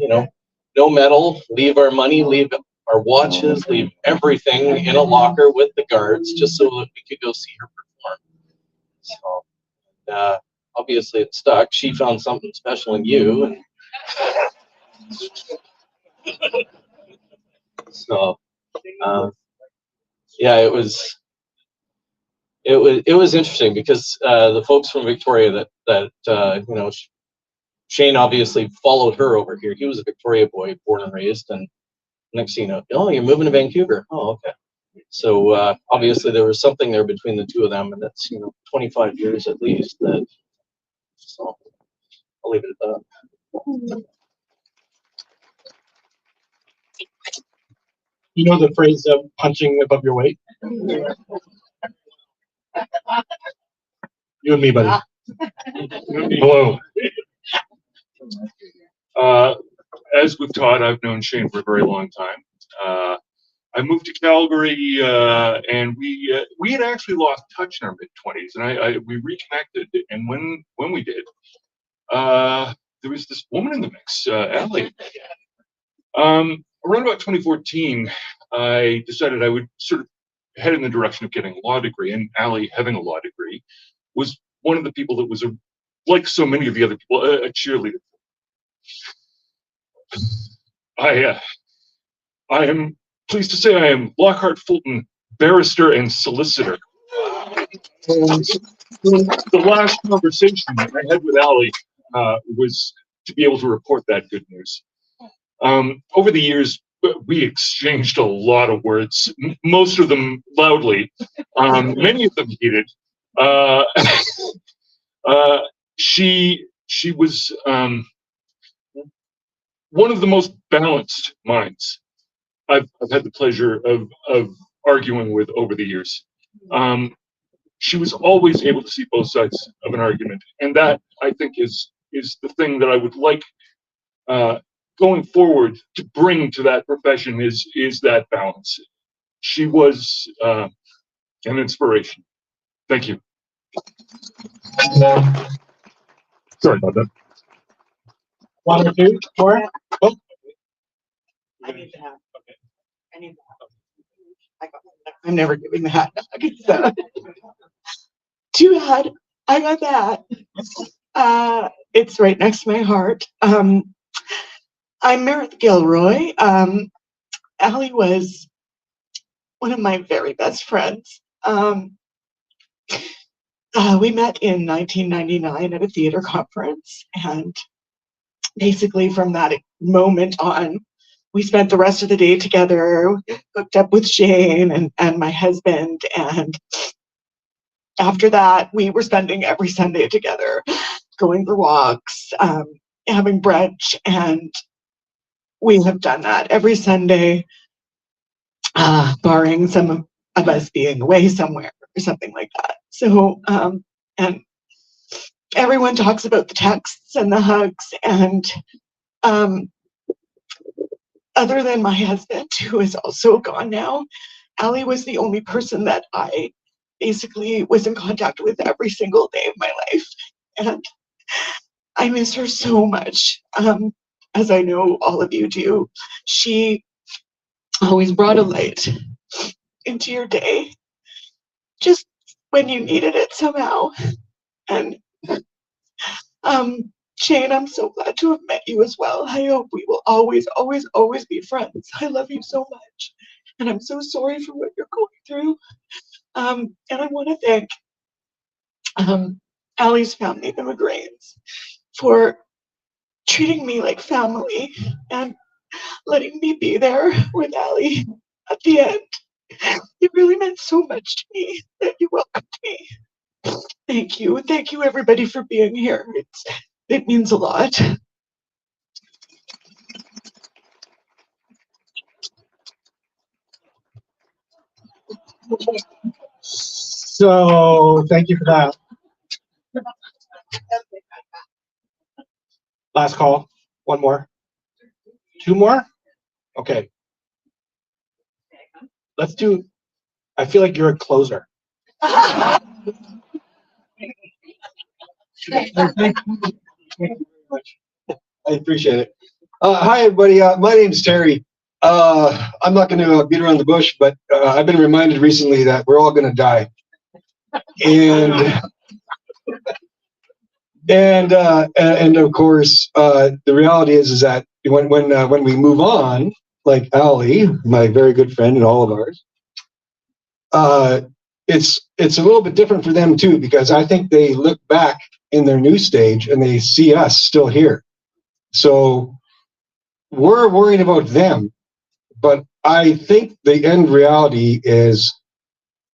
no metal, leave our money, leave our watches, leave everything in a locker with the guards, just so that we could go see her perform. So, obviously it stuck. She found something special in you. And so, yeah, it was interesting because the folks from Victoria that Shane obviously followed her over here. He was a Victoria boy, born and raised, and next thing you know, oh, you're moving to Vancouver. Oh, okay. So obviously there was something there between the two of them, and that's 25 years at least. So I'll leave it at that. You know the phrase of punching above your weight? You and me, buddy. Hello. As with Todd, I've known Shane for a very long time. I moved to Calgary, and we had actually lost touch in our mid-20s, and we reconnected. And when we did, there was this woman in the mix, Ally. Around about 2014, I decided I would sort of head in the direction of getting a law degree, and Ally, having a law degree, was one of the people that was, like so many of the other people, a cheerleader. I am pleased to say I am Lockhart Fulton barrister and solicitor. And the last conversation I had with Ally was to be able to report that good news. Over the years, we exchanged a lot of words, most of them loudly, many of them heated. She was one of the most balanced minds I've had the pleasure of arguing with over the years. She was always able to see both sides of an argument, and that, I think, is the thing that I would like going forward to bring to that profession is that balance. She was an inspiration. Thank you. Sorry about that. 1 or 2 more? Oh. I need to have. Okay. I need to have. I got I'm never giving the hat back. So. Too bad. I got that. It's right next to my heart. I'm Meredith Gilroy. Ally was one of my very best friends. We met in 1999 at a theater conference, and basically from that moment on, we spent the rest of the day together, hooked up with Shane and my husband, and after that, we were spending every Sunday together, going for walks, having brunch, and we have done that every Sunday, barring some of us being away somewhere or something like that. So, and everyone talks about the texts and the hugs, and other than my husband, who is also gone now, Ally was the only person that I basically was in contact with every single day of my life. And I miss her so much, as I know all of you do. She always brought a light into your day, just when you needed it somehow. And Shane, I'm so glad to have met you as well. I hope we will always, always, always be friends. I love you so much. And I'm so sorry for what you're going through. And I want to thank Ally's family, the McGranes, for treating me like family and letting me be there with Ally at the end. It really meant so much to me that you welcomed me. Thank you. Thank you, everybody, for being here. It means a lot. So thank you for that. Last call. One more. Two more? Okay. Let's do, I feel like you're a closer. Thank you very much. I appreciate it. Hi, everybody. My name's Terry. I'm not going to beat around the bush, but I've been reminded recently that we're all going to die. And of course, the reality is that when we move on, like Ally, my very good friend and all of ours, it's a little bit different for them too, because I think they look back in their new stage and they see us still here. So we're worried about them, but I think the end reality is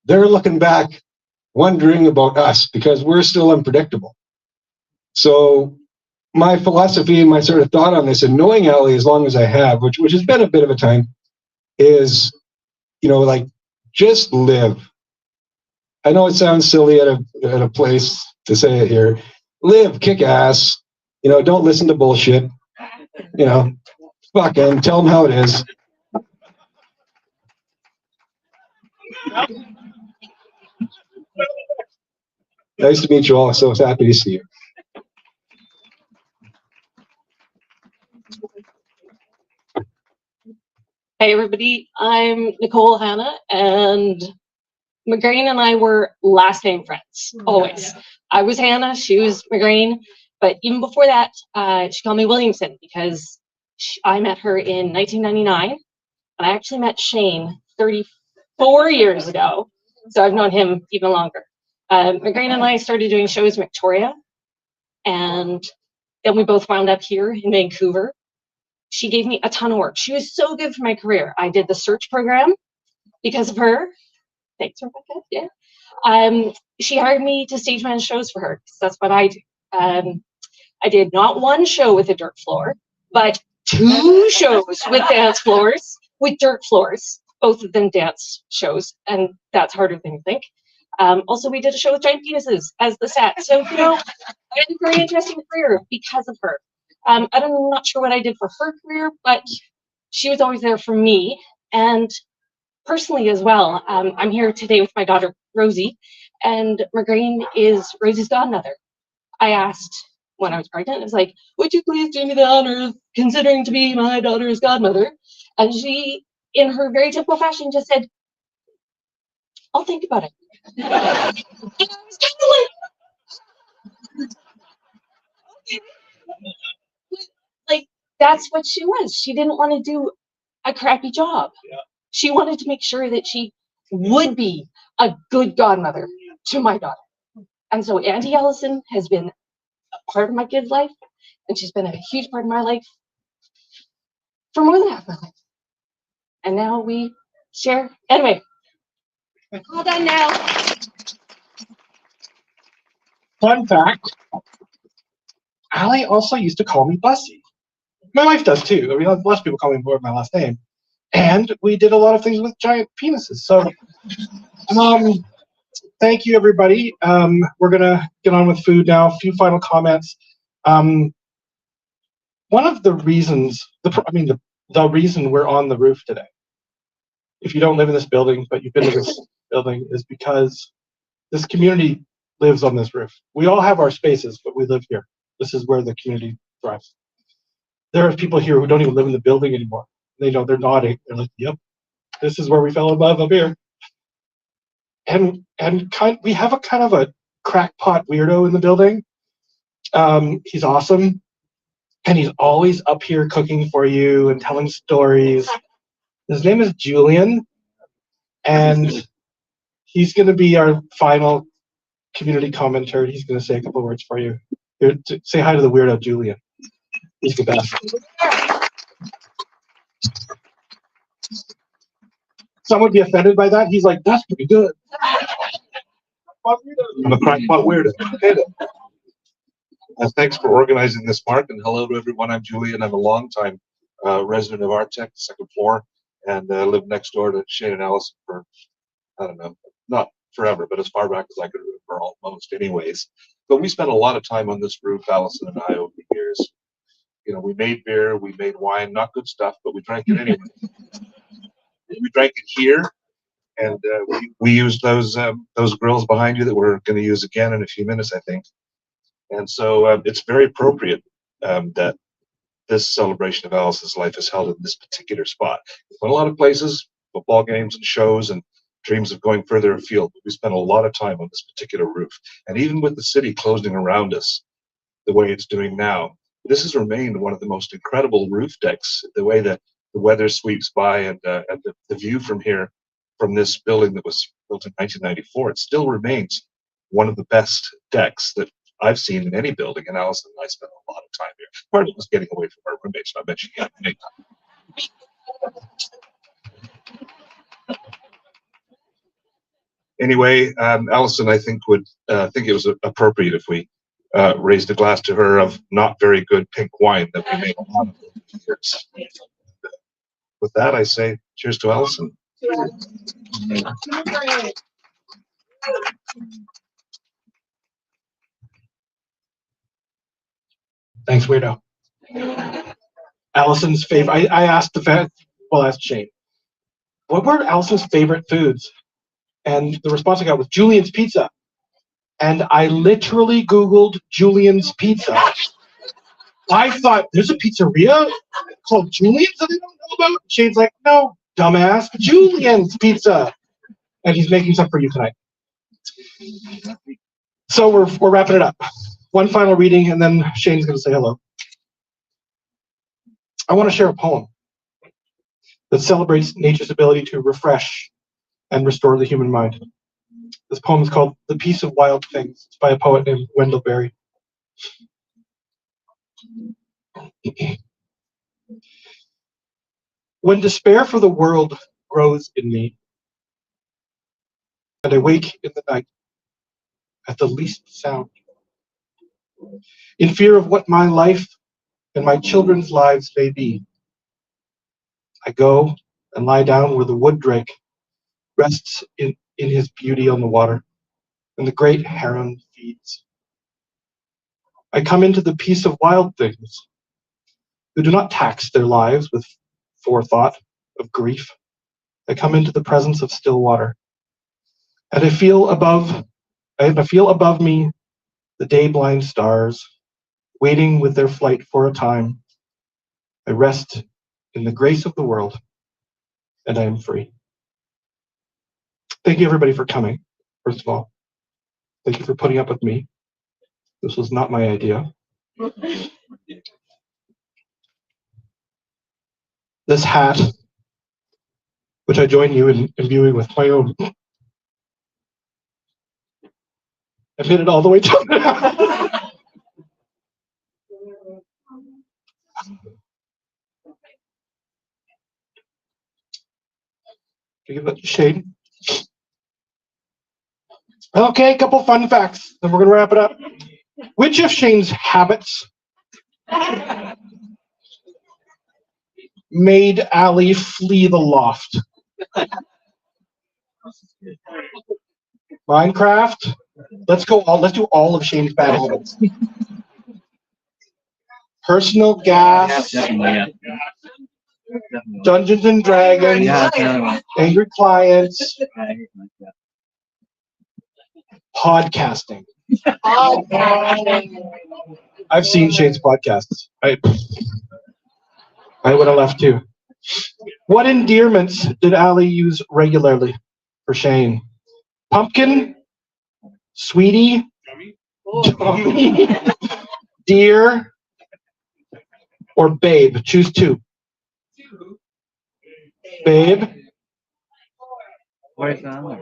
they're looking back wondering about us because we're still unpredictable. So my philosophy and my sort of thought on this, and knowing Ally as long as I have, which has been a bit of a time, is, like, just live. I know it sounds silly at a place to say it here. Live, kick ass. Don't listen to bullshit. Fuck them. Tell them how it is. Nice to meet you all. So happy to see you. Hey everybody, I'm Nicole Hanna, and McGrane and I were last name friends, always. I was Hannah, she was McGrane, but even before that, she called me Williamson because I met her in 1999, and I actually met Shane 34 years ago, so I've known him even longer. McGrane and I started doing shows in Victoria, and then we both wound up here in Vancouver. She gave me a ton of work. She was so good for my career. I did the search program because of her. Thanks, Rebecca. Yeah. She hired me to stage manage shows for her because that's what I do. I did not one show with a dirt floor, but 2 shows with dance floors, with dirt floors, both of them dance shows, and that's harder than you think. Also, we did a show with giant penises as the set. So, I had a very interesting career because of her. I'm not sure what I did for her career, but she was always there for me, and personally as well. I'm here today with my daughter, Rosie, and McGrane is Rosie's godmother. I asked when I was pregnant, I was like, would you please do me the honor of considering to be my daughter's godmother? And she, in her very typical fashion, just said, I'll think about it. And I was kind of like, that's what she was. She didn't want to do a crappy job. Yeah. She wanted to make sure that she would be a good godmother to my daughter. And so Auntie Allyson has been a part of my kid's life, and she's been a huge part of my life for more than half my life. And now we share. Anyway, all done now. Fun fact, Allie also used to call me Bussy. My wife does too. I mean, lots of people call me by my last name. And we did a lot of things with giant penises. So, thank you, everybody. We're going to get on with food now. A few final comments. One of the reasons, the reason we're on the roof today, if you don't live in this building, but you've been to this building, is because this community lives on this roof. We all have our spaces, but we live here. This is where the community thrives. There are people here who don't even live in the building anymore. They know, they're nodding. They're like, yep, this is where we fell in love up here. And we have a kind of a crackpot weirdo in the building. He's awesome. And he's always up here cooking for you and telling stories. His name is Julian. And he's going to be our final community commentator. He's going to say a couple words for you. Here, say hi to the weirdo, Julian. He's the best. Some would be offended by that. He's like, that's pretty good. I'm a crackpot weirdo. Thanks for organizing this, Mark, and hello to everyone. I'm Julian. I'm a longtime resident of Artech, second floor, and lived next door to Shane and Allyson for, I don't know, not forever, but as far back as I could remember, almost anyways. But we spent a lot of time on this roof, Allyson and I, over the years. You know, we made beer, we made wine, not good stuff, but we drank it anyway. We drank it here, and we used those grills behind you that we're going to use again in a few minutes, I think. And so it's very appropriate that this celebration of Allyson's life is held in this particular spot. We went a lot of places, football games and shows, and dreams of going further afield. But we spent a lot of time on this particular roof. And even with the city closing around us the way it's doing now, this has remained one of the most incredible roof decks, the way that the weather sweeps by, and the view from here, from this building that was built in 1994, it still remains one of the best decks that I've seen in any building. And Allyson and I spent a lot of time here. Part of it was getting away from our roommates. I mentioned that. Anyway, Allyson, I think would think it was appropriate if we raised a glass to her of not very good pink wine that we made a lot of years. With that, I say cheers to Allyson. Thanks, weirdo. Allyson's favorite. I asked I asked Shane, what were Allyson's favorite foods? And the response I got was Julian's Pizza. And I literally Googled Julian's Pizza. I thought, there's a pizzeria called Julian's that I don't know about? Shane's like, no, dumbass, Julian's Pizza. And he's making some for you tonight. So we're wrapping it up. One final reading, and then Shane's going to say hello. I want to share a poem that celebrates nature's ability to refresh and restore the human mind. This poem is called The Peace of Wild Things. It's by a poet named Wendell Berry. When despair for the world grows in me, and I wake in the night at the least sound, in fear of what my life and my children's lives may be, I go and lie down where the wood drake rests in his beauty on the water, and the great heron feeds. I come into the peace of wild things, who do not tax their lives with forethought of grief. I come into the presence of still water, and I feel above me the day-blind stars, waiting with their flight for a time. I rest in the grace of the world, and I am free. Thank you everybody for coming. First of all, thank you for putting up with me. This was not my idea. This hat, which I join you in imbuing with my own. I've hit it all the way down. Give that to Shane. Okay, a couple fun facts, then we're gonna wrap it up. Which of Shane's habits made Allie flee the loft? Minecraft. Let's do all of Shane's bad habits. Personal gas. Dungeons and Dragons. Angry clients. Podcasting. I've seen Shane's podcasts. I would have left too. What endearments did Allie use regularly for Shane? Pumpkin, sweetie, Tommy, dear, or babe? Choose two. Babe.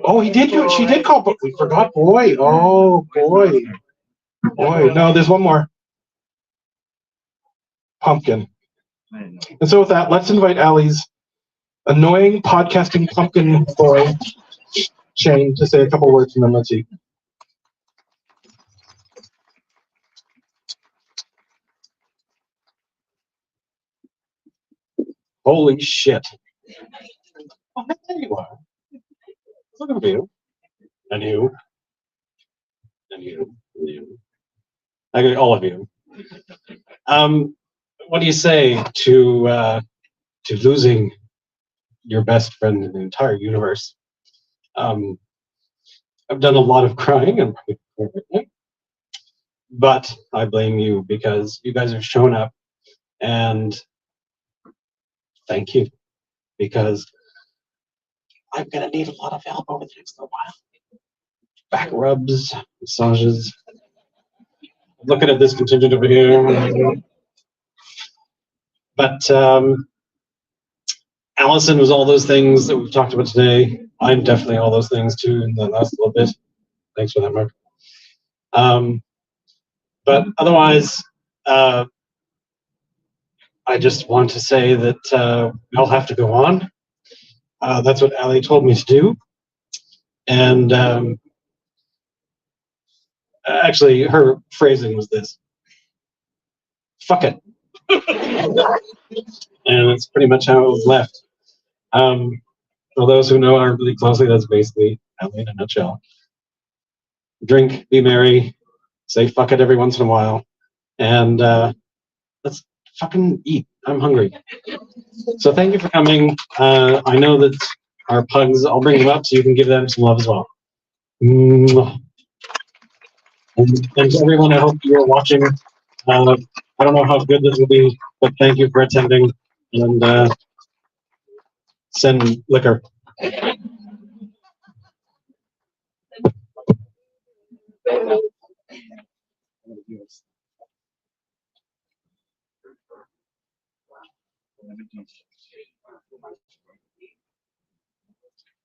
Oh, he did. She did call, but we forgot boy. Oh, boy. Boy, no, there's one more. Pumpkin. And so with that, let's invite Allie's annoying podcasting pumpkin boy, Shane, to say a couple words, and then let's see. Holy shit. Oh, there you are. Look at you. And you. And you. And you. I got all of you. What do you say to losing your best friend in the entire universe? I've done a lot of crying and but I blame you because you guys have shown up, and thank you, because I'm gonna need a lot of help over the next little while. Back rubs, massages. Looking at this contingent over here. But Allyson was all those things that we've talked about today. I'm definitely all those things too in the last little bit. Thanks for that, Mark. But otherwise, I just want to say that I'll have to go on. That's what Allie told me to do. And actually, her phrasing was this: fuck it. And it's pretty much how it was left. For those who know her really closely, that's basically Allie in a nutshell. Drink, be merry, say fuck it every once in a while, and let's fucking eat. I'm hungry. So thank you for coming. I know that our pugs, I'll bring them up so you can give them some love as well. Mwah. And to everyone, I hope you're watching. I don't know how good this will be, but thank you for attending, and send liquor.